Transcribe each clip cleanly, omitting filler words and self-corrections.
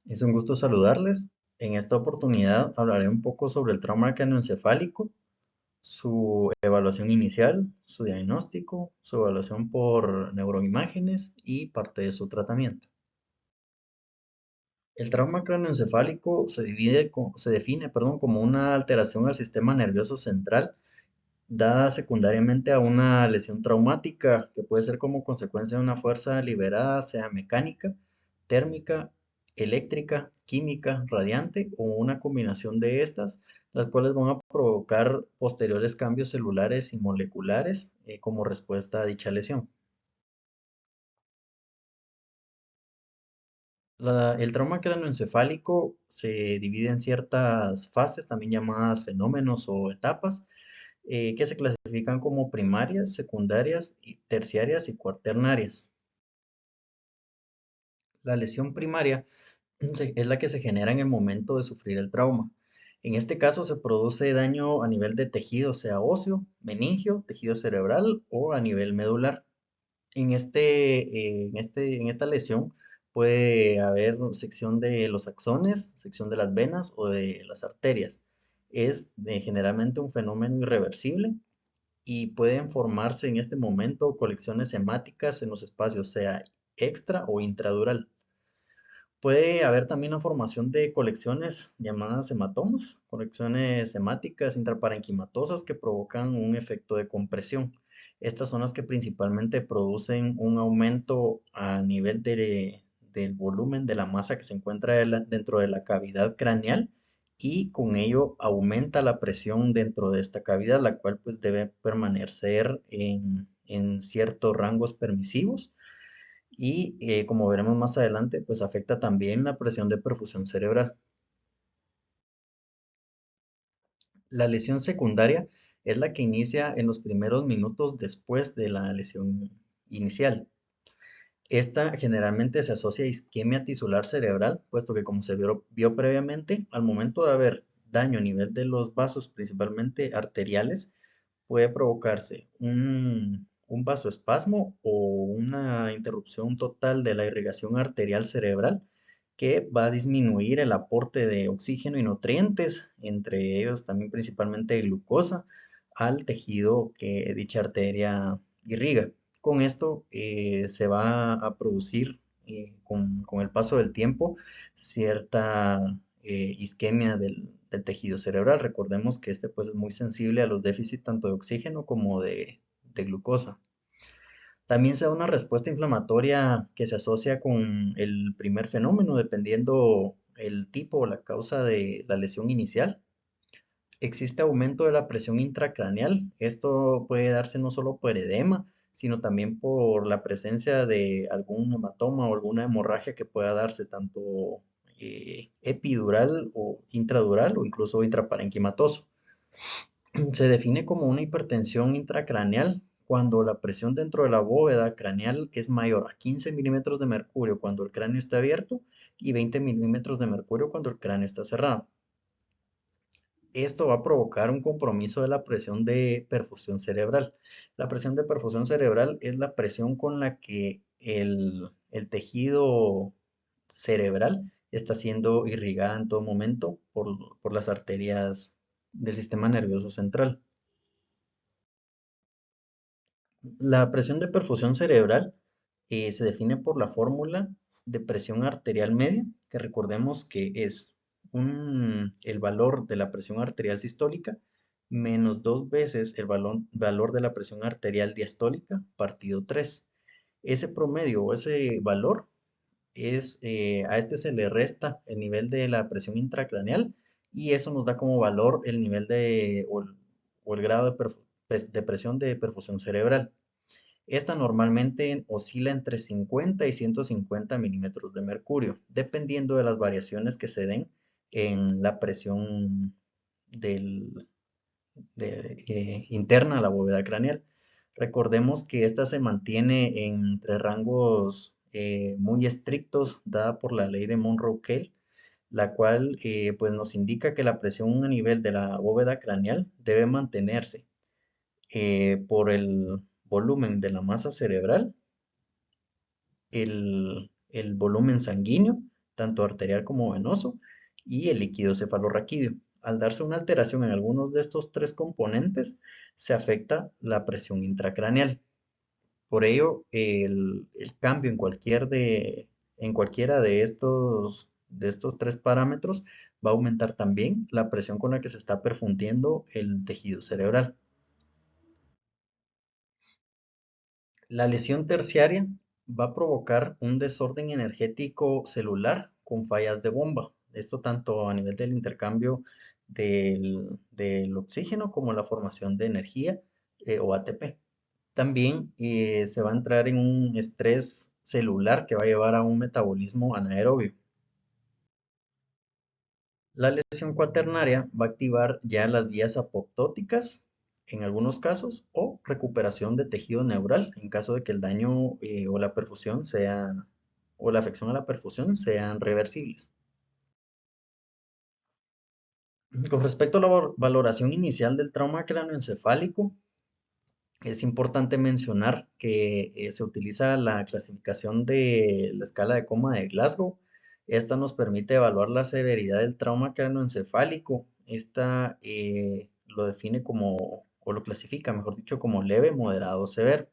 Es un gusto saludarles. En esta oportunidad hablaré un poco sobre el trauma craneoencefálico, su evaluación inicial, su diagnóstico, su evaluación por neuroimágenes y parte de su tratamiento. El trauma craneoencefálico se define, como una alteración al sistema nervioso central dada secundariamente a una lesión traumática que puede ser como consecuencia de una fuerza liberada, sea mecánica, térmica, eléctrica, química, radiante o una combinación de estas, las cuales van a provocar posteriores cambios celulares y moleculares como respuesta a dicha lesión. El trauma craneoencefálico se divide en ciertas fases, también llamadas fenómenos o etapas, que se clasifican como primarias, secundarias, terciarias y cuaternarias. La lesión primaria es la que se genera en el momento de sufrir el trauma. En este caso se produce daño a nivel de tejido, sea óseo, meningio, tejido cerebral o a nivel medular. En esta lesión puede haber sección de los axones, sección de las venas o de las arterias. Es generalmente un fenómeno irreversible y pueden formarse en este momento colecciones hemáticas en los espacios, sea extra o intradural. Puede haber también la formación de colecciones llamadas hematomas, colecciones hemáticas intraparenquimatosas que provocan un efecto de compresión. Estas son las que principalmente producen un aumento a nivel del volumen de la masa que se encuentra dentro de la cavidad craneal y con ello aumenta la presión dentro de esta cavidad, la cual pues debe permanecer en ciertos rangos permisivos y como veremos más adelante, pues afecta también la presión de perfusión cerebral. La lesión secundaria es la que inicia en los primeros minutos después de la lesión inicial. Esta generalmente se asocia a isquemia tisular cerebral, puesto que como se vio previamente, al momento de haber daño a nivel de los vasos, principalmente arteriales, puede provocarse un vasoespasmo o una interrupción total de la irrigación arterial cerebral que va a disminuir el aporte de oxígeno y nutrientes, entre ellos también principalmente glucosa, al tejido que dicha arteria irriga. Con esto se va a producir con el paso del tiempo cierta isquemia del tejido cerebral. Recordemos que este pues, es muy sensible a los déficits tanto de oxígeno como de glucosa. También se da una respuesta inflamatoria que se asocia con el primer fenómeno, dependiendo el tipo o la causa de la lesión inicial. Existe aumento de la presión intracraneal. Esto puede darse no solo por edema, sino también por la presencia de algún hematoma o alguna hemorragia que pueda darse tanto epidural o intradural o incluso intraparenquimatoso. Se define como una hipertensión intracraneal cuando la presión dentro de la bóveda craneal es mayor a 15 milímetros de mercurio cuando el cráneo está abierto y 20 milímetros de mercurio cuando el cráneo está cerrado. Esto va a provocar un compromiso de la presión de perfusión cerebral. La presión de perfusión cerebral es la presión con la que el tejido cerebral está siendo irrigada en todo momento por las arterias del sistema nervioso central. La presión de perfusión cerebral se define por la fórmula de presión arterial media, que recordemos que es el valor de la presión arterial sistólica menos dos veces el valor de la presión arterial diastólica partido 3. Ese promedio o ese valor a este se le resta el nivel de la presión intracraneal y eso nos da como valor el nivel o el grado de presión de perfusión cerebral. Esta normalmente oscila entre 50 y 150 milímetros de mercurio, dependiendo de las variaciones que se den en la presión del- interna a la bóveda craneal. Recordemos que esta se mantiene entre rangos muy estrictos dada por la ley de Monroe-Kell, la cual pues nos indica que la presión a nivel de la bóveda craneal debe mantenerse por el volumen de la masa cerebral, el volumen sanguíneo tanto arterial como venoso, y el líquido cefalorraquídeo. Al darse una alteración en algunos de estos tres componentes, se afecta la presión intracraneal. Por ello, el cambio en cualquiera de estos tres parámetros va a aumentar también la presión con la que se está perfundiendo el tejido cerebral. La lesión terciaria va a provocar un desorden energético celular con fallas de bomba. Esto tanto a nivel del intercambio del oxígeno como la formación de energía o ATP. También se va a entrar en un estrés celular que va a llevar a un metabolismo anaerobio. La lesión cuaternaria va a activar ya las vías apoptóticas en algunos casos o recuperación de tejido neural en caso de que el daño o la perfusión o la afección a la perfusión sean reversibles. Con respecto a la valoración inicial del trauma cráneoencefálico, es importante mencionar que se utiliza la clasificación de la escala de coma de Glasgow. Esta nos permite evaluar la severidad del trauma cráneoencefálico. Esta lo define como, o lo clasifica, mejor dicho, como leve, moderado o severo,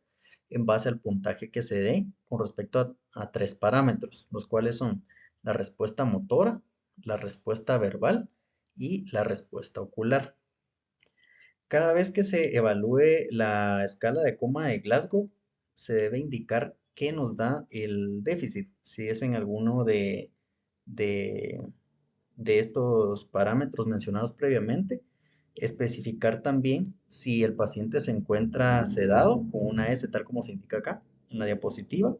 en base al puntaje que se dé con respecto a tres parámetros, los cuales son la respuesta motora, la respuesta verbal y la respuesta ocular. Cada vez que se evalúe la escala de coma de Glasgow, se debe indicar qué nos da el déficit, si es en alguno de, de estos parámetros mencionados previamente. Especificar también si el paciente se encuentra sedado con una S, tal como se indica acá en la diapositiva.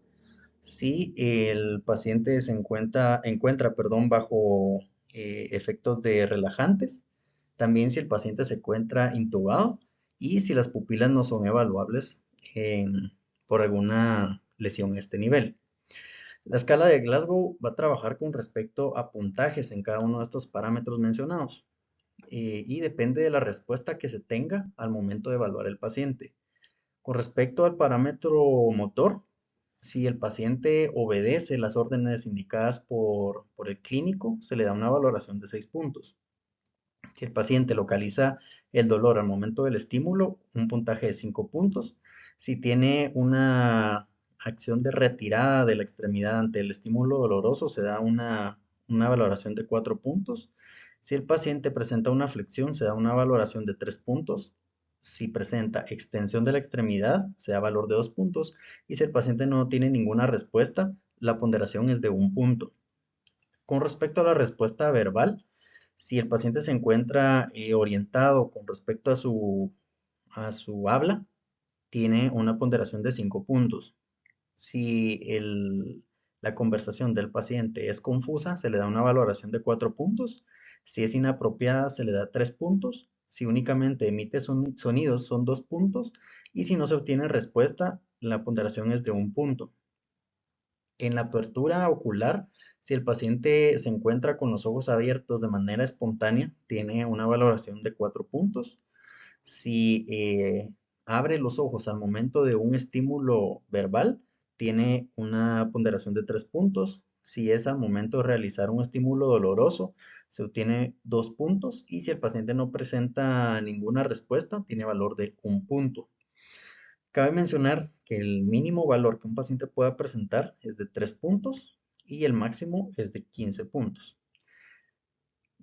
Si el paciente encuentra, perdón, bajo efectos de relajantes, también si el paciente se encuentra intubado y si las pupilas no son evaluables por alguna lesión a este nivel. La escala de Glasgow va a trabajar con respecto a puntajes en cada uno de estos parámetros mencionados y depende de la respuesta que se tenga al momento de evaluar el paciente. Con respecto al parámetro motor, si el paciente obedece las órdenes indicadas por el clínico, se le da una valoración de 6 puntos. Si el paciente localiza el dolor al momento del estímulo, un puntaje de 5 puntos. Si tiene una acción de retirada de la extremidad ante el estímulo doloroso, se da una valoración de 4 puntos. Si el paciente presenta una flexión, se da una valoración de 3 puntos. Si presenta extensión de la extremidad, se da valor de 2 puntos. Y si el paciente no tiene ninguna respuesta, la ponderación es de 1 punto. Con respecto a la respuesta verbal, si el paciente se encuentra orientado con respecto a su habla, tiene una ponderación de 5 puntos. Si la conversación del paciente es confusa, se le da una valoración de 4 puntos. Si es inapropiada, se le da 3 puntos. Si únicamente emite sonidos, son 2 puntos. Y si no se obtiene respuesta, la ponderación es de 1 punto. En la apertura ocular, si el paciente se encuentra con los ojos abiertos de manera espontánea, tiene una valoración de 4 puntos. Si abre los ojos al momento de un estímulo verbal, tiene una ponderación de 3 puntos. Si es al momento de realizar un estímulo doloroso, se obtiene 2 puntos. Y si el paciente no presenta ninguna respuesta, tiene valor de 1 punto. Cabe mencionar que el mínimo valor que un paciente pueda presentar es de 3 puntos y el máximo es de 15 puntos.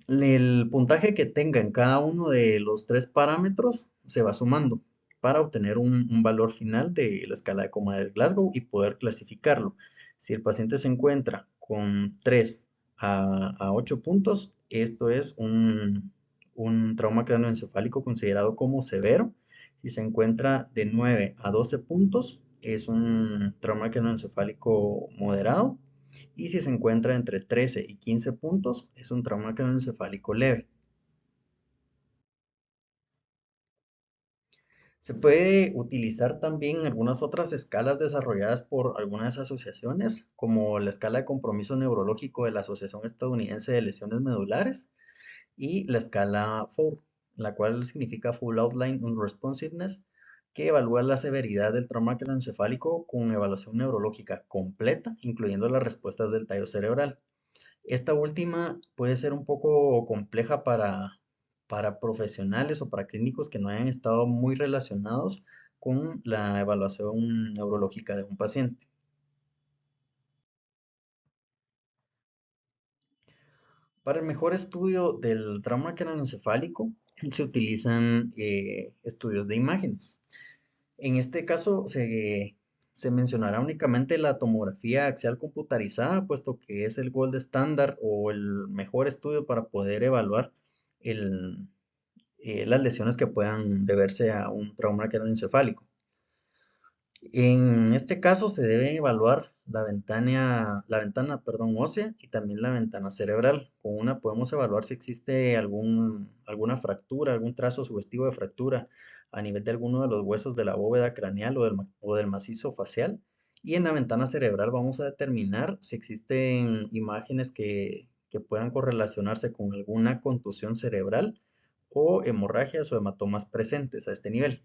El puntaje que tenga en cada uno de los tres parámetros se va sumando para obtener un valor final de la escala de coma de Glasgow y poder clasificarlo. Si el paciente se encuentra con 3 a 8 puntos, esto es un trauma craneoencefálico considerado como severo. Si se encuentra de 9 a 12 puntos, es un trauma craneoencefálico moderado. Y si se encuentra entre 13 y 15 puntos, es un trauma craneoencefálico leve. Se puede utilizar también algunas otras escalas desarrolladas por algunas asociaciones, como la escala de compromiso neurológico de la Asociación Estadounidense de Lesiones Medulares y la escala FOUR, la cual significa Full Outline Unresponsiveness, que evalúa la severidad del trauma craneoencefálico con evaluación neurológica completa, incluyendo las respuestas del tallo cerebral. Esta última puede ser un poco compleja para profesionales o para clínicos que no hayan estado muy relacionados con la evaluación neurológica de un paciente. Para el mejor estudio del trauma craneoencefálico se utilizan estudios de imágenes. En este caso se mencionará únicamente la tomografía axial computarizada, puesto que es el gold estándar o el mejor estudio para poder evaluar el, las lesiones que puedan deberse a un trauma craneoencefálico. En este caso se debe evaluar la ventana, ósea y también la ventana cerebral. Con una podemos evaluar si existe alguna fractura, algún trazo sugestivo de fractura a nivel de alguno de los huesos de la bóveda craneal o del macizo facial. Y en la ventana cerebral vamos a determinar si existen imágenes que puedan correlacionarse con alguna contusión cerebral o hemorragias o hematomas presentes a este nivel.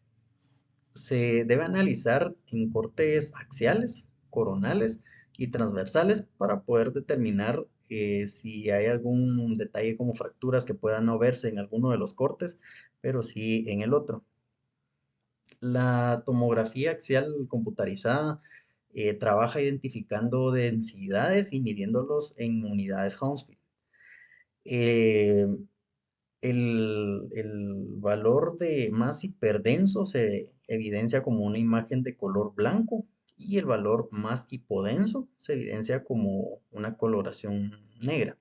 Se debe analizar en cortes axiales, coronales y transversales para poder determinar si hay algún detalle como fracturas que puedan no verse en alguno de los cortes, pero sí en el otro. La tomografía axial computarizada trabaja identificando densidades y midiéndolos en unidades Hounsfield. Eh, el valor de más hiperdenso se evidencia como una imagen de color blanco y el valor más hipodenso se evidencia como una coloración negra.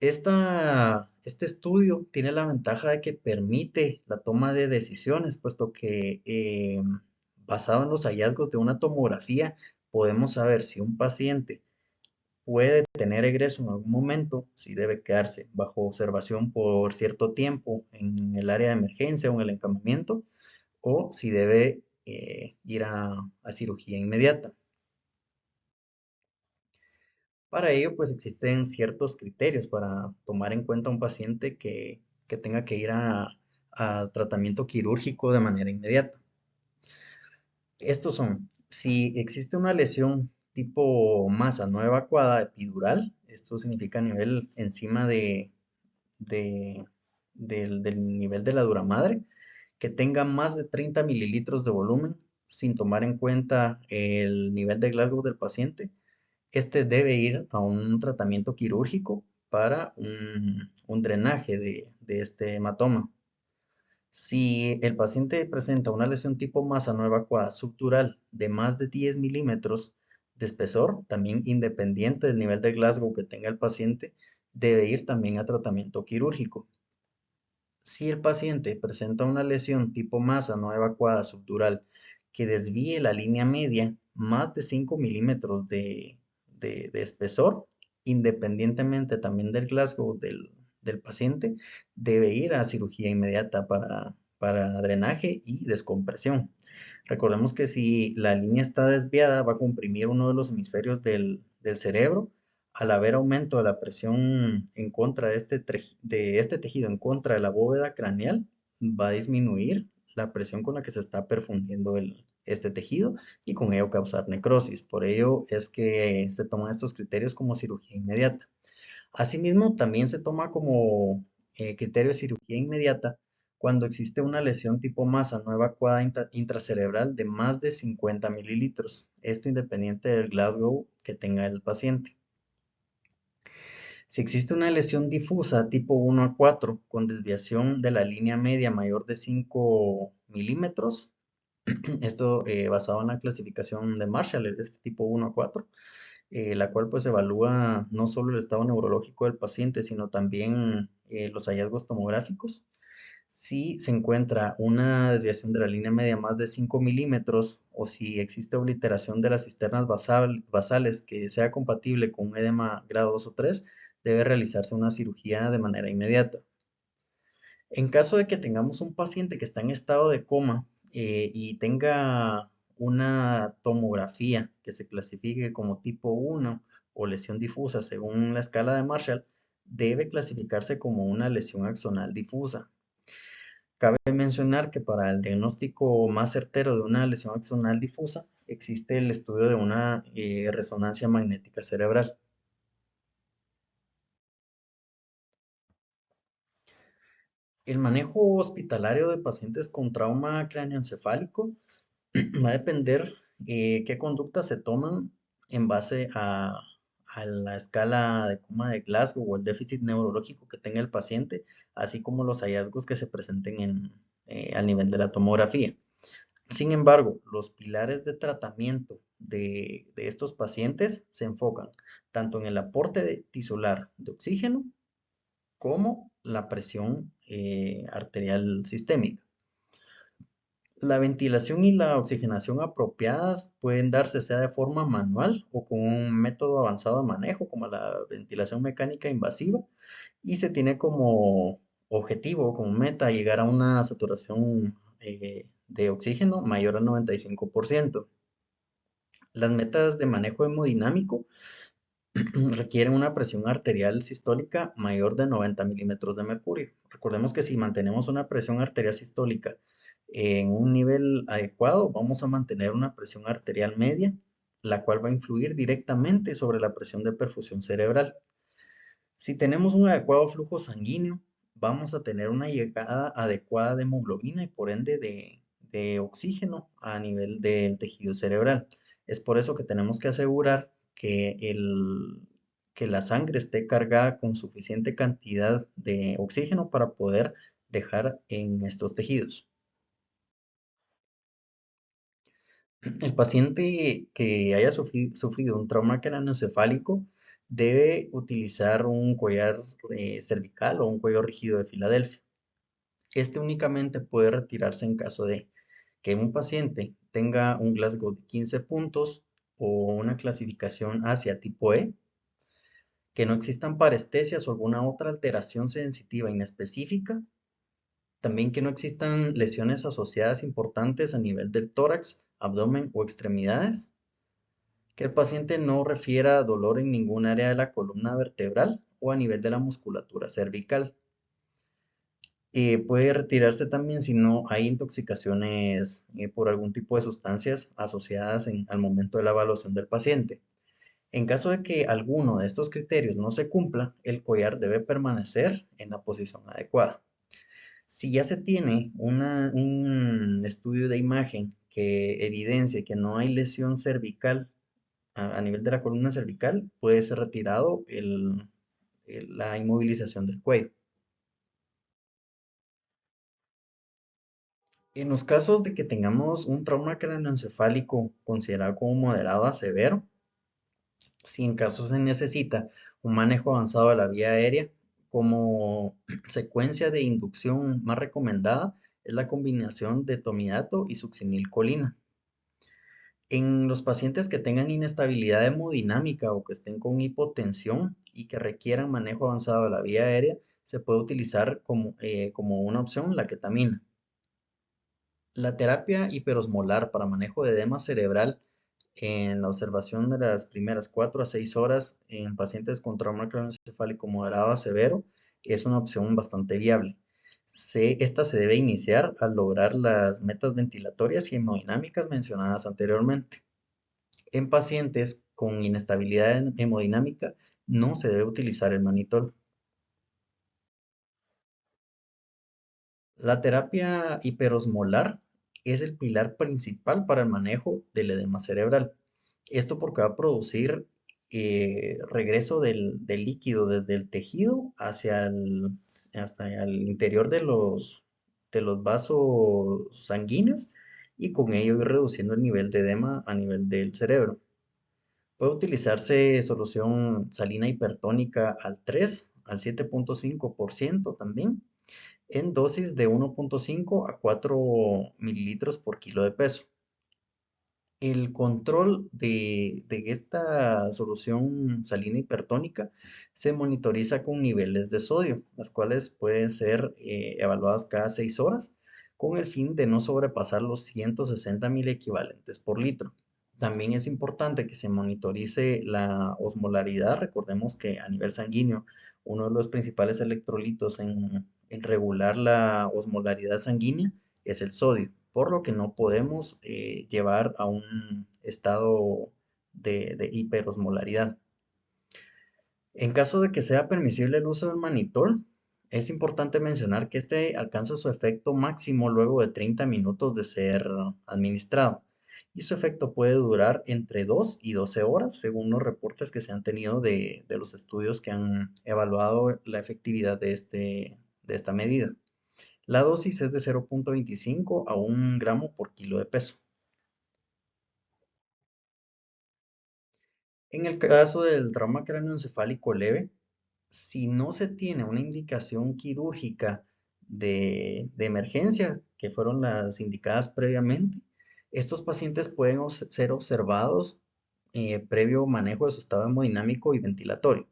Este estudio tiene la ventaja de que permite la toma de decisiones, puesto que basado en los hallazgos de una tomografía podemos saber si un paciente puede tener egreso en algún momento, si debe quedarse bajo observación por cierto tiempo en el área de emergencia o en el encamamiento, o si debe ir a cirugía inmediata. Para ello, pues existen ciertos criterios para tomar en cuenta a un paciente que tenga que ir a tratamiento quirúrgico de manera inmediata. Estos son, si existe una lesión tipo masa no evacuada epidural, esto significa nivel encima de- del nivel de la dura madre, que tenga más de 30 mililitros de volumen, sin tomar en cuenta el nivel de Glasgow del paciente, este debe ir a un tratamiento quirúrgico para un drenaje de este hematoma. Si el paciente presenta una lesión tipo masa no evacuada subdural de más de 10 milímetros de espesor, también independiente del nivel de Glasgow que tenga el paciente, debe ir también a tratamiento quirúrgico. Si el paciente presenta una lesión tipo masa no evacuada subdural que desvíe la línea media más de 5 milímetros de espesor, independientemente también del Glasgow del paciente, debe ir a cirugía inmediata para drenaje y descompresión. Recordemos que si la línea está desviada, va a comprimir uno de los hemisferios del cerebro. Al haber aumento de la presión en contra de este tejido, en contra de la bóveda craneal, va a disminuir la presión con la que se está perfundiendo este tejido y con ello causar necrosis. Por ello es que se toman estos criterios como cirugía inmediata. Asimismo, también se toma como criterio de cirugía inmediata cuando existe una lesión tipo masa no evacuada intracerebral de más de 50 mililitros, esto independiente del Glasgow que tenga el paciente. Si existe una lesión difusa tipo 1 a 4 con desviación de la línea media mayor de 5 milímetros, esto basado en la clasificación de Marshall, es este tipo 1 a 4, la cual pues evalúa no solo el estado neurológico del paciente, sino también los hallazgos tomográficos. Si se encuentra una desviación de la línea media más de 5 milímetros o si existe obliteración de las cisternas basales que sea compatible con un edema grado 2 o 3, debe realizarse una cirugía de manera inmediata. En caso de que tengamos un paciente que está en estado de coma y tenga una tomografía que se clasifique como tipo 1 o lesión difusa según la escala de Marshall, debe clasificarse como una lesión axonal difusa. Cabe mencionar que para el diagnóstico más certero de una lesión axonal difusa existe el estudio de una resonancia magnética cerebral. El manejo hospitalario de pacientes con trauma cráneoencefálico va a depender qué conductas se toman en base a la escala de coma de Glasgow o el déficit neurológico que tenga el paciente, así como los hallazgos que se presenten al nivel de la tomografía. Sin embargo, los pilares de tratamiento de estos pacientes se enfocan tanto en el aporte tisular de oxígeno como la presión arterial sistémica. La ventilación y la oxigenación apropiadas pueden darse sea de forma manual o con un método avanzado de manejo como la ventilación mecánica invasiva y se tiene como objetivo, como meta, llegar a una saturación de oxígeno mayor al 95%. Las metas de manejo hemodinámico requieren una presión arterial sistólica mayor de 90 milímetros de mercurio. Recordemos que si mantenemos una presión arterial sistólica en un nivel adecuado, vamos a mantener una presión arterial media, la cual va a influir directamente sobre la presión de perfusión cerebral. Si tenemos un adecuado flujo sanguíneo, vamos a tener una llegada adecuada de hemoglobina y por ende de oxígeno a nivel del tejido cerebral. Es por eso que tenemos que asegurar que la sangre esté cargada con suficiente cantidad de oxígeno para poder dejar en estos tejidos. El paciente que haya sufrido un trauma craneoencefálico debe utilizar un collar cervical o un cuello rígido de Filadelfia. Este únicamente puede retirarse en caso de que un paciente tenga un Glasgow de 15 puntos o una clasificación hacia tipo E, que no existan parestesias o alguna otra alteración sensitiva inespecífica, también que no existan lesiones asociadas importantes a nivel del tórax, abdomen o extremidades, que el paciente no refiera dolor en ningún área de la columna vertebral o a nivel de la musculatura cervical. Puede retirarse también si no hay intoxicaciones por algún tipo de sustancias asociadas al momento de la evaluación del paciente. En caso de que alguno de estos criterios no se cumpla, el collar debe permanecer en la posición adecuada. Si ya se tiene un estudio de imagen que evidencie que no hay lesión cervical a nivel de la columna cervical, puede ser retirado la inmovilización del cuello. En los casos de que tengamos un trauma craneoencefálico considerado como moderado a severo, si en caso se necesita un manejo avanzado de la vía aérea, como secuencia de inducción más recomendada es la combinación de tomidato y succinilcolina. En los pacientes que tengan inestabilidad hemodinámica o que estén con hipotensión y que requieran manejo avanzado de la vía aérea, se puede utilizar como una opción la ketamina. La terapia hiperosmolar para manejo de edema cerebral en la observación de las primeras 4 a 6 horas en pacientes con trauma craneoencefálico moderado a severo es una opción bastante viable. Esta se debe iniciar al lograr las metas ventilatorias y hemodinámicas mencionadas anteriormente. En pacientes con inestabilidad hemodinámica no se debe utilizar el manitol. La terapia hiperosmolar es el pilar principal para el manejo del edema cerebral. Esto porque va a producir regreso del líquido desde el tejido hasta el interior de los vasos sanguíneos y con ello ir reduciendo el nivel de edema a nivel del cerebro. Puede utilizarse solución salina hipertónica al 3, al 7,5% también en dosis de 1,5 a 4 mililitros por kilo de peso. El control de esta solución salina hipertónica se monitoriza con niveles de sodio, las cuales pueden ser evaluadas cada 6 horas con el fin de no sobrepasar los 160 mil equivalentes por litro. También es importante que se monitorice la osmolaridad. Recordemos que a nivel sanguíneo, uno de los principales electrolitos en regular la osmolaridad sanguínea es el sodio, por lo que no podemos llevar a un estado de hiperosmolaridad. En caso de que sea permisible el uso del manitol, Es importante mencionar que este alcanza su efecto máximo luego de 30 minutos de ser administrado y su efecto puede durar entre 2 y 12 horas según los reportes que se han tenido de los estudios que han evaluado la efectividad de esta medida. La dosis es de 0,25 a 1 gramo por kilo de peso. En el caso del trauma cráneoencefálico leve, si no se tiene una indicación quirúrgica de emergencia, que fueron las indicadas previamente, estos pacientes pueden ser observados previo manejo de su estado hemodinámico y ventilatorio.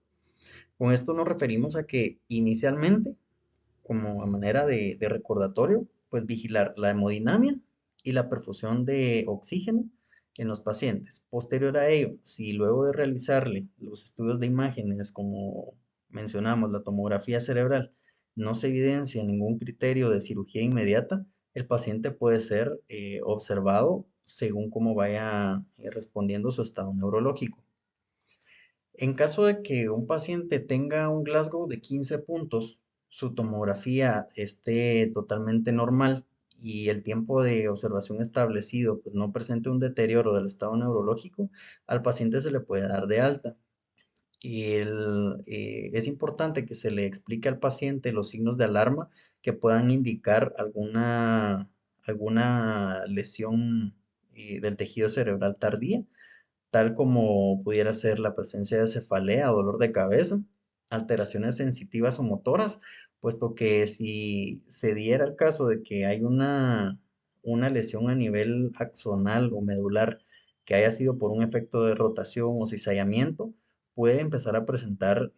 Con esto nos referimos a que inicialmente, como a manera de recordatorio, pues vigilar la hemodinamia y la perfusión de oxígeno en los pacientes. Posterior a ello, si luego de realizarle los estudios de imágenes, como mencionamos, la tomografía cerebral, no se evidencia ningún criterio de cirugía inmediata, el paciente puede ser observado según cómo vaya respondiendo su estado neurológico. En caso de que un paciente tenga un Glasgow de 15 puntos, su tomografía esté totalmente normal y el tiempo de observación establecido pues no presente un deterioro del estado neurológico, al paciente se le puede dar de alta. Es importante que se le explique al paciente los signos de alarma que puedan indicar alguna lesión del tejido cerebral tardía, tal como pudiera ser la presencia de cefalea, dolor de cabeza, alteraciones sensitivas o motoras, puesto que si se diera el caso de que hay una lesión a nivel axonal o medular que haya sido por un efecto de rotación o cizallamiento, puede empezar a presentar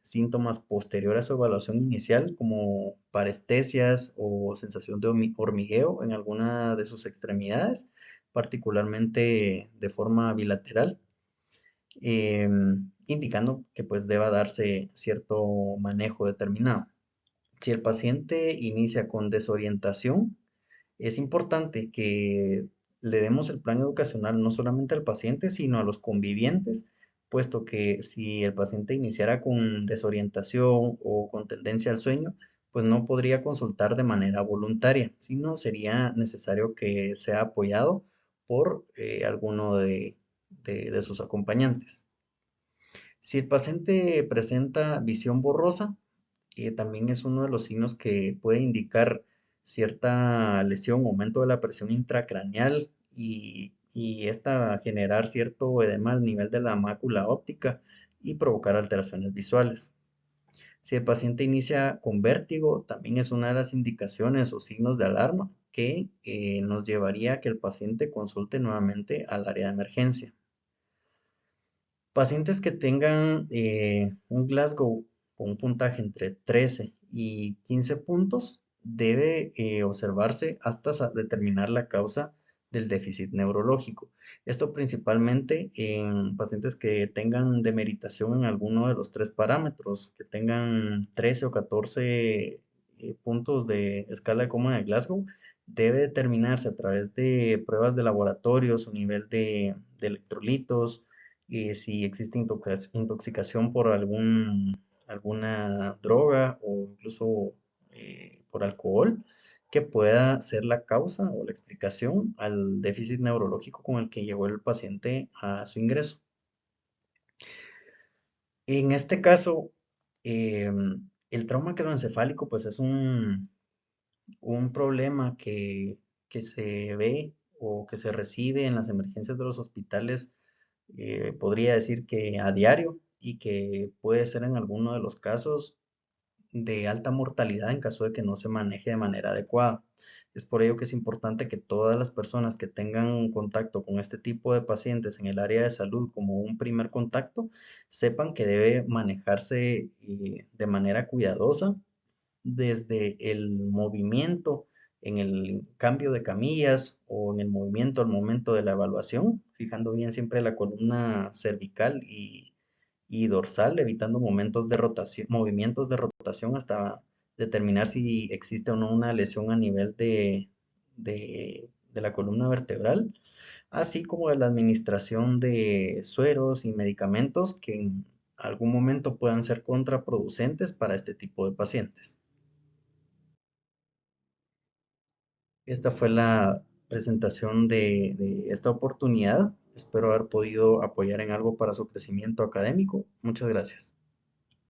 síntomas posteriores a su evaluación inicial, como parestesias o sensación de hormigueo en alguna de sus extremidades, particularmente de forma bilateral, indicando que pues deba darse cierto manejo determinado. Si el paciente inicia con desorientación, es importante que le demos el plan educacional no solamente al paciente, sino a los convivientes, puesto que si el paciente iniciara con desorientación o con tendencia al sueño, pues no podría consultar de manera voluntaria, sino sería necesario que sea apoyado por alguno de sus acompañantes. Si el paciente presenta visión borrosa, también es uno de los signos que puede indicar cierta lesión, aumento de la presión intracraneal y esta generar cierto edema al nivel de la mácula óptica y provocar alteraciones visuales. Si el paciente inicia con vértigo, también es una de las indicaciones o signos de alarma que nos llevaría a que el paciente consulte nuevamente al área de emergencia. Pacientes que tengan un Glasgow con un puntaje entre 13 y 15 puntos, debe observarse hasta determinar la causa del déficit neurológico. Esto principalmente en pacientes que tengan demeritación en alguno de los tres parámetros, que tengan 13 o 14 puntos de escala de Coleman de Glasgow, debe determinarse a través de pruebas de laboratorio su nivel de electrolitos, si existe intoxicación por alguna droga o incluso por alcohol, que pueda ser la causa o la explicación al déficit neurológico con el que llegó el paciente a su ingreso. En este caso, el trauma craneoencefálico pues es un problema que se ve o que se recibe en las emergencias de los hospitales, podría decir que a diario, y que puede ser en alguno de los casos de alta mortalidad en caso de que no se maneje de manera adecuada. Es por ello que es importante que todas las personas que tengan contacto con este tipo de pacientes en el área de salud como un primer contacto, sepan que debe manejarse de manera cuidadosa desde el movimiento en el cambio de camillas o en el movimiento al momento de la evaluación, fijando bien siempre la columna cervical y dorsal, evitando momentos de rotación, movimientos de rotación hasta determinar si existe o no una lesión a nivel de la columna vertebral, así como de la administración de sueros y medicamentos que algún momento puedan ser contraproducentes para este tipo de pacientes. Esta fue la presentación de esta oportunidad. Espero haber podido apoyar en algo para su crecimiento académico. Muchas gracias.